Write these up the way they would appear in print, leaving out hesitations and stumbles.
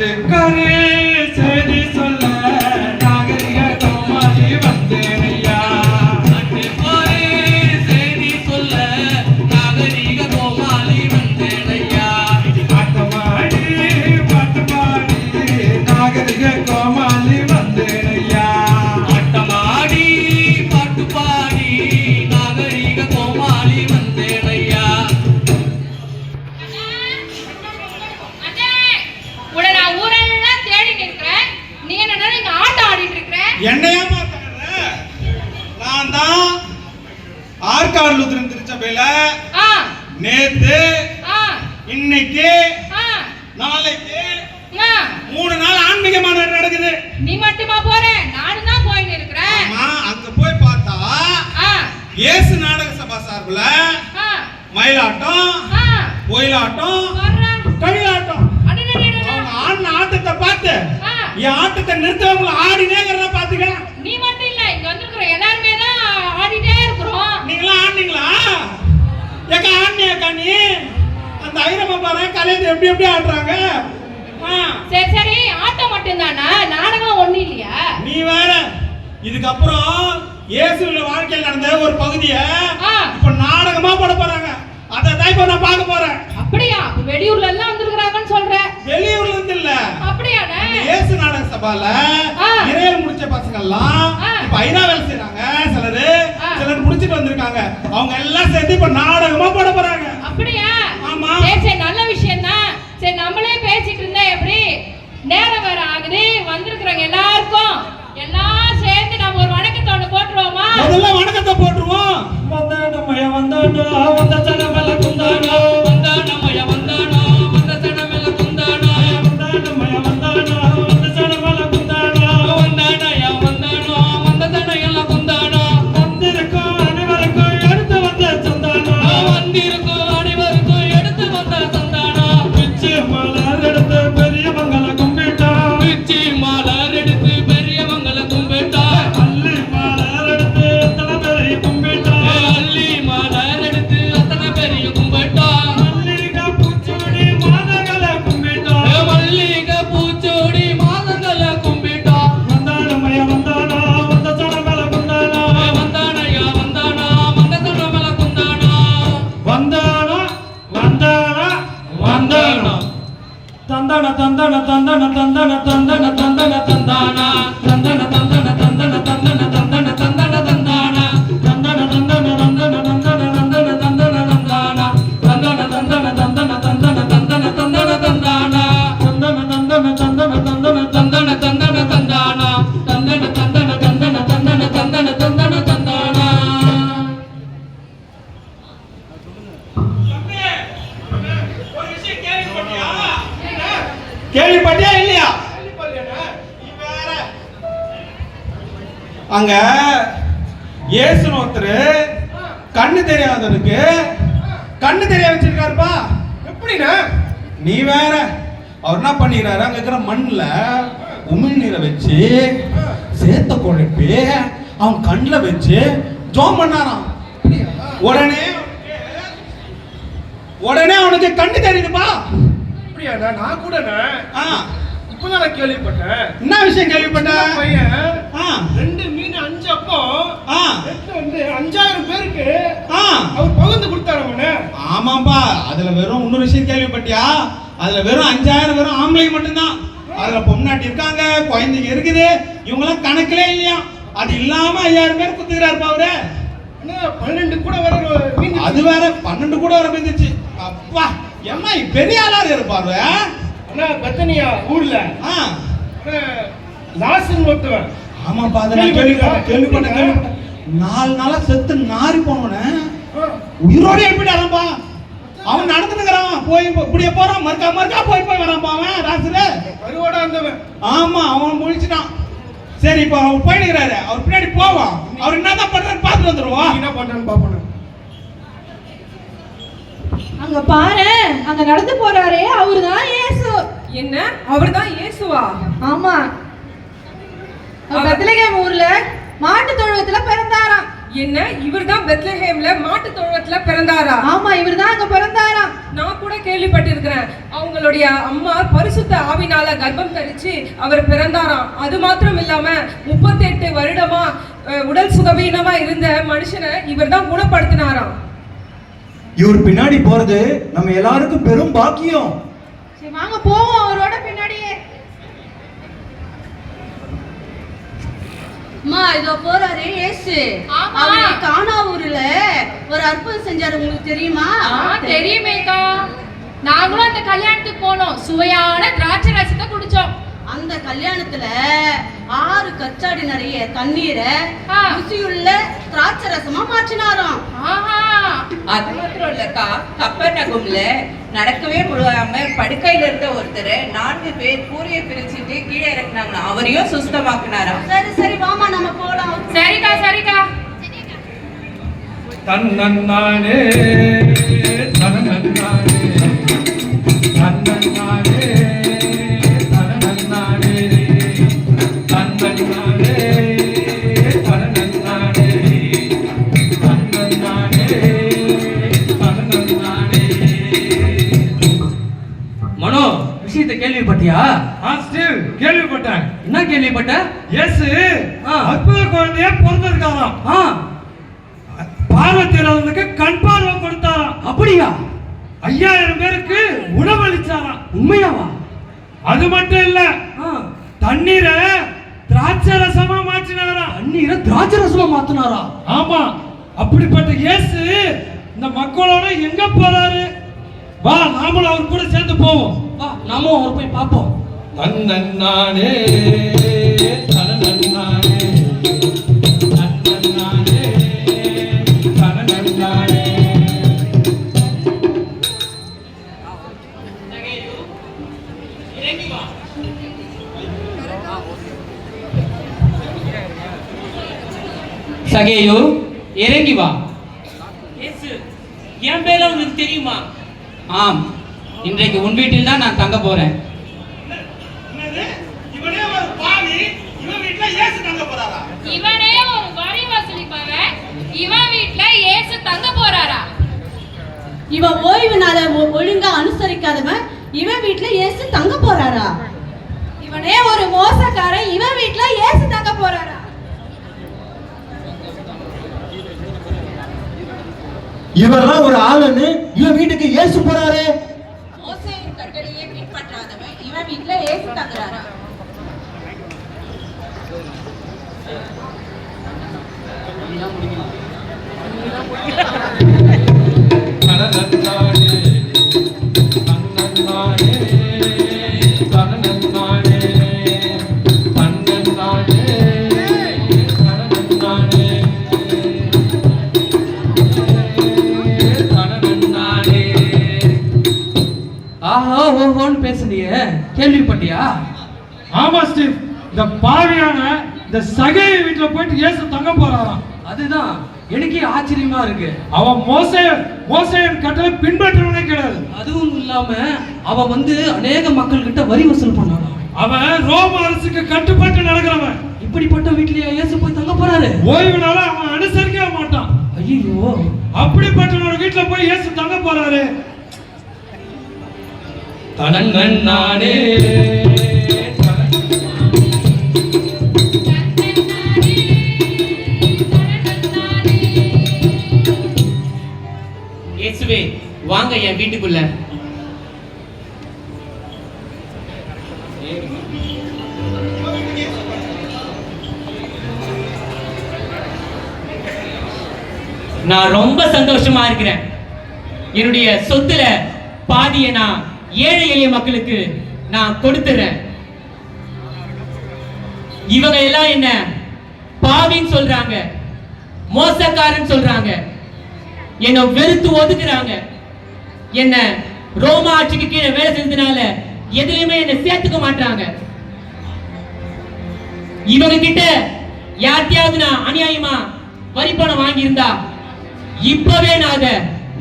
நாட்டுக்கொரு செய்தி சொல்ல நாகரிக கோமாளி வந்தேனையா. நாட்டுக்கொரு செய்தி சொல்ல நாகரிக கோமாளி வந்தேனையா. பாட்டுமாடி பாட்டுமாடி நாகரிக கோமாளி வந்தேனையா. ஆட்டமாடி பாட்டு பாடி நாகரிக கோமாளி வந்தேனையா. என்னையா மாத்தாங்க? நான் தான் ஆற்காடு லூத்ரன் திருச்சபையில நேத்து இன்னைக்கு நாளைக்கு 3 நாள் ஆன்மீக மாநாடு நடக்குது. நீ மட்டுமா போற? நானும் தான் போயிட்டு இருக்கேன். ஆமா, அங்க போய் பார்த்தா இயேசு நாடக சபா சார்புல மயிலாட்டம், ஒயிலாட்டம், களியாட்டம் ஆடின ஆட்டத்தை பார்த்து என் ஆட்டத்தை நிறுத்தவங்களை ஆடினேங்கிறத பாத்துக்கலாம். நீ மட்டும் இல்ல, இங்க வந்திருக்கிற எல்லாருமே தான் ஆடிட்டே இருக்கிறோம். நீங்களாம் ஆடினீங்களா? ஏக்கா ஆடினியாக்கா நீ? அந்த ஐரமா பாரு கலைஞர் எப்படி எப்படி ஆடுறாங்க. சரி சரி, ஆட்டம் மட்டும் தானா? நாடகம் ஒண்ணு இல்லையா? நீ வேற. இதுக்கப்புறம் இயேசுவின் வாழ்க்கையில் நடந்த ஒரு பகுதியை இப்ப நாடகமா போட போறாங்க. அதை தான் இப்ப நான் பார்க்க போறேன். அப்படியா? வெளியூர்ல எல்லாம் வந்திருக்காங்கன்னு சொல்ற? வெளியூர்ல இருந்து இல்ல. அப்படியானே? இயேசு நாடக சபால இறையல் முடிச்ச பசங்க எல்லாம் இப்ப ஐநா வேலை செய்றாங்க. சிலர் முடிச்சிட்டு வந்திருக்காங்க. அவங்க எல்லாம் சேர்ந்து இப்ப நாடகமா போட போறாங்க. அப்படியா? ஆமா. சரி, நல்ல விஷயம் தான். சரி, நம்மளே பேசிட்டு இருந்தா எப்படி? நேரம் வேற ஆகுது. வந்திருக்கிறவங்க எல்லாருக்கும் எல்லாம் சேர்ந்து நம்ம ஒரு வணக்கத்தை ஒண்ணு போட்டுருவோமா? முதல்ல வணக்கத்தை போட்டுருவோம். வந்தானமய வந்தானோ வந்த சனமல குந்தானோ வந்தானமய வந்தானோ வந்த சனமல குந்தானோ வந்தானமய வந்தானோ வந்த சனமல குந்தானோ வந்தானய வந்தானோ வந்த சனமல குந்தானோ வந்திருக்கும் அனைவருக்கும் எடுத்து வந்த சந்தானோ வந்திருக்கும் அனைவருக்கும் எடுத்து வந்த சந்தானோ பிச்சி மலர் எடுத்து பெரிய மங்கள கும்பிட்டா பிச்சி மலர் எடுத்து பெரிய மங்கள கும்பிட்டா அள்ளி மலர் எடுத்து அத்தனை பெரிய கும்பிட்டா அள்ளி மலர் எடுத்து அத்தனை பெரிய கும்பிட்டா மல்லிகை பூச்சோடி மாதங்களை கும்பிட்டா மல்லிகை பூச்சோடி மாதங்களை கும்பிட்டா வந்தானமய வந்தானோ வந்த சனமல குந்தானோ வந்தானயா வந்தானா வந்த சனமல குந்தானோ வந்தானோ வந்தானா வந்தானோ தந்தன தந்தன தந்தன தந்தன தந்தன தந்தன தந்தானா தந்தன தந்தன தந்தன தந்தன தந்தன தந்தன தந்தானா தந்தன தந்தன தந்தன தந்தன தந்தன தந்தன தந்தானா தந்தன தந்தன தந்தன தந்தன தந்தன தந்தன தந்தானா தந்தன தந்தன தந்தன தந்தன தந்தன தந்தன தந்தானா தந்தன தந்தன தந்தன தந்தன தந்தன தந்தன தந்தானா. கேள்விப்பட்டியா இல்லையா? அங்க இயேசுன்னு ஒருத்தர் கண்ணு தெரியாதவனுக்கு கண்ணு தெரிய வச்சிருக்காருப்பா. எப்படின்னா? நீ வேற. அவர் என்ன பண்ணிக்கிறாரு, அங்க இருக்கிற மண்ணுல உமிழ்நீரை வச்சு சேத்த குழப்பி அவன் கண்ணுல வச்சு ஜோம் பண்ணாராம். உடனே அவனுக்கு கண்ணு தெரியுதுப்பா. அப்படியாடா? நான் கூட இப்பதான் நான் கேள்விப்பட்டேன். என்ன விஷயம் கேள்விப்பட்ட? பையன் 2 மீன் 5 அப்பம் எடுத்து வந்து 5000 பேருக்கு அவர் பகிர்ந்து கொடுத்தாரு. ஆமாப்பா. அதுல வெறும் இன்னொரு விஷயம் கேள்விப்பட்டியா? அதுல வெறும் 5000 வெறும் ஆம்பளை மட்டும்தான். அதுல பொம்னாட்டி இருக்காங்க, குழந்தைங்க இருக்குது. இவங்க எல்லாம் கணக்கிலே இல்லையா. அது இல்லாம 5000 பேர் குத்துக்கிறாருப்பா அவரு. 12 கூட வர மீன். அது வேற 12 கூட வர மீந்துச்சு. அப்பா ஏமா பெரிய ஆளாரு இருப்பாரு. அண்ணா பெத்தனியா ஊர்ல லாசன் ஒருத்தவன். ஆமாப்பா, அதை நான் கேள்விப்பட்டேன். 4 நாளா செத்து நாரி போனவன உயிரோட எப்படி அறம்பா. அவன் நடந்துக்கிறான், போய் இப்படியே போறான், மறுக்கா போய் வரான்பா அவன் ராசுல கருவோட வந்தவன். ஆமா, அவன் முடிச்சுட்டான். சரி, இப்ப அவர் போயிடுறாரு. அவர் பின்னாடி போவான். அவர் என்னதான் பண்றாரு பார்த்துட்டு வந்துருவோம். என்ன பண்றான்னு பாப்போம். அங்க பாரு, அங்க நடந்து போறாரே, அவர்தான் இயேசு. என்ன? அவர்தான் இயேசுவா? ஆமா. பெத்லகேம் ஊர்ல மாட்டு தொழுவத்துல பிறந்தாராம். என்ன? இவர்தான் பெத்லஹேம்ல மாட்டு தொழுவத்துல பிறந்தாரா? ஆமா, இவர்தான் அங்க பிறந்தாராம். நான் கூட கேள்விப்பட்டிருக்கிறேன். அவங்க அவங்களுடைய அம்மா பரிசுத்த ஆவினால கர்ப்பம் தரிச்சு அவர் பிறந்தாராம். அது மாத்திரம் இல்லாம 38 வருடமா உடல் சுகவீனமா இருந்த மனுஷனை இவர் தான் குணப்படுத்தினாராம். இவர் பின்னாடி போறது நம்ம எல்லாருக்கும் பெரும் பாக்கியம். சரி வாங்க போவோம் அவரோட பின்னாடியே. அம்மா இதோ போறாரே இயேசு. ஆமா. அவரு கானா ஊர்ல ஒரு அற்புதம் செஞ்சாரு, உங்களுக்கு தெரியுமா? தெரியுமேக்கா, நாங்களும் அந்த கல்யாணத்துக்கு போனோம். சுவையான திராட்சை ரசத்தை குடிச்சோம். அந்த கல்யாணத்துல 6 கச்சாடி நிறைய தண்ணீரை ருசியுள்ள திராட்சை ரசமா மாற்றினாராம். அது மாத்திரம் இல்லக்கா, கப்பர்நகம்ல நடக்கவே முடியாம படுக்கையில இருந்த ஒருத்தரை 4 பேர் கூரையை பிரிச்சுட்டு கீழே இறக்குனாங்க, அவரையும் சுத்தமாக்குனாராம். சரி சரி வாமா நம்ம போலாம். சரிக்கா சரிக்கா. தன்னன்னானே தனனன்னானே தன்னன்னானே தனனன்னானே தன்னன்னானே தனனன்னானே தன்னன்னானே தனனன்னானே. மனோ, விஷயத்தை கேள்விப்பட்டியா? ஸ்டீவ், கேள்விப்பட்டேன். என்ன கேள்விப்பட்ட? இயேசு அற்புத குழந்தையா பிறந்திருக்காராம். பார்வைத்திறவங்களுக்கு கண் பார்வை கொடுத்தாராம். அப்படியா? 5000 பேருக்கு உணவளிச்சாராம். உண்மையாவா? அது மட்டும் இல்ல, தண்ணீரை திராட்சை ரசமா மாற்றினாராம். தண்ணீரை திராட்சை ரசமா மாத்தினாரா? ஆமா. அப்படிப்பட்ட இயேசு இந்த மக்களோட எங்க போறாரு? வா, நாமளும் அவர் கூட சேர்ந்து போவோம். வா, நாமும் அவர் போய் பார்ப்போம். தன்னன்னானே தனனன்னானே தன்னன்னானே தனனன்னானே. சகேயு, இறங்கி வா. இயேசு, என் பேர உனக்கு தெரியுமா? ஆம், இன்றைக்கு உன் வீட்டில் தான் நான் தங்க போறேன். இவனே ஒரு பாவி, இவன் வீட்ல இயேசு தங்க போறாரா? இவனே ஒரு வரி வசூலிப்பவன், இவன் வீட்ல இயேசு தங்க போறாரா? இவன் ஓய்வு நாளை ஒழுங்கா அனுசரிக்காதவன் இவன் வீட்ல இயேசு தங்க போறாரா? இவனே ஒரு மோசக்காரன், இவன் வீட்ல இயேசு தங்க போறாரா? இவரெல்லாம் ஒரு ஆளுன்னு இவன் வீட்டுக்கு இயேசு போறாரு. மோசேயின் கட்டளையை பின்பற்றாதவன் இவன் வீட்டுல ஏசு தங்குறாரா? தனனன்னானே தன்னன்னானே தனனன்னானே தன்னன்னானே தனனன்னானே தனனன்னானே. ஆஹா ஓஹோன்னு பேசுனியே, கேள்விப்பட்டியா? ஆமா ஸ்டீவ், இந்த பாவியான இந்த சகேய வீட்டுல போயிட்டு இயேசு தங்க போறாராம். அதுதான் எனக்கே ஆச்சரியமா இருக்கு. அவன் மோசேயின் கட்டளை பின்பற்றவனே கிடையாது. அதுவும் இல்லாம அவன் அநேக மக்கள் கிட்ட வரி வசூல் பண்ணான். அவன் ரோம அரசுக்கு கட்டுப்பட்டு நடக்கிறவன். இப்படிப்பட்ட வீட்லயா இயேசு போய் தங்க போறாரு? ஓய்வுனால அவன் அனுசரிக்கவே மாட்டான். ஐயோ, அப்படிப்பட்ட ஒரு வீட்டுல போய் இயேசு தங்க போறாரு. தனனன்னானே இயேசுவே, வாங்க என் வீட்டுக்குள்ள. நான் ரொம்ப சந்தோஷமா இருக்கிறேன். என்னுடைய சொத்துல பாதியை நான் ஏழை எளிய மக்களுக்கு நான் கொடுத்துறேன். இவங்க எல்லாம் என்ன பாவின்னு சொல்றாங்க, மோசக்காரன் சொல்றாங்க, என்ன வெறுத்து ஒதுக்குறாங்க. என்ன ரோமா ஆட்சிக்கு கீழே வேலை செஞ்சதுனால எதுலயுமே என்ன சேர்த்துக்க மாட்டாங்க. இவங்க கிட்ட யார்கிட்டயாவது நான் அநியாயமா வரி பணம் வாங்கி இருந்தா இப்பவே நான் அதை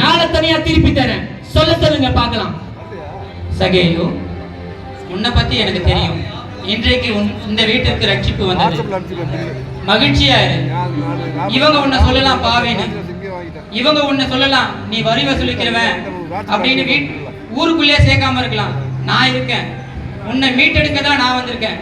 நாளை தனியா திருப்பி தரேன். சொல்லுங்க பார்க்கலாம். சகேயு, உன்னை பத்தி எனக்கு தெரியும். இன்றைக்கு இந்த வீட்டிற்கு ரட்சிப்பு வந்தது, மகிழ்ச்சியா இரு. இவங்க உன்னை சொல்லலாம் பாவேன்னு, இவங்க உன்னை சொல்லலாம் நீ வரி வசூலிக்கிறவன் அப்படின்னு ஊருக்குள்ளேயே சேர்க்காம இருக்கலாம். நான் இருக்கேன். உன்னை மீட்டெடுக்க தான் நான் வந்திருக்கேன்.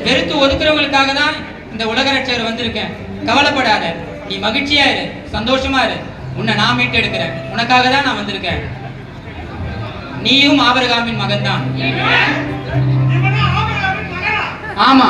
வெறுத்து ஒதுக்குறவங்களுக்காக தான் இந்த உலக ரட்சகர் வந்திருக்கேன். கவலைப்படாத, நீ மகிழ்ச்சியா இரு, சந்தோஷமா இரு. உன்னை நான் மீட்டெடுக்கிறேன். உனக்காக தான் நான் வந்திருக்கேன். நீயும் ஆபிரகாமின் மகன் தான். ஆமா,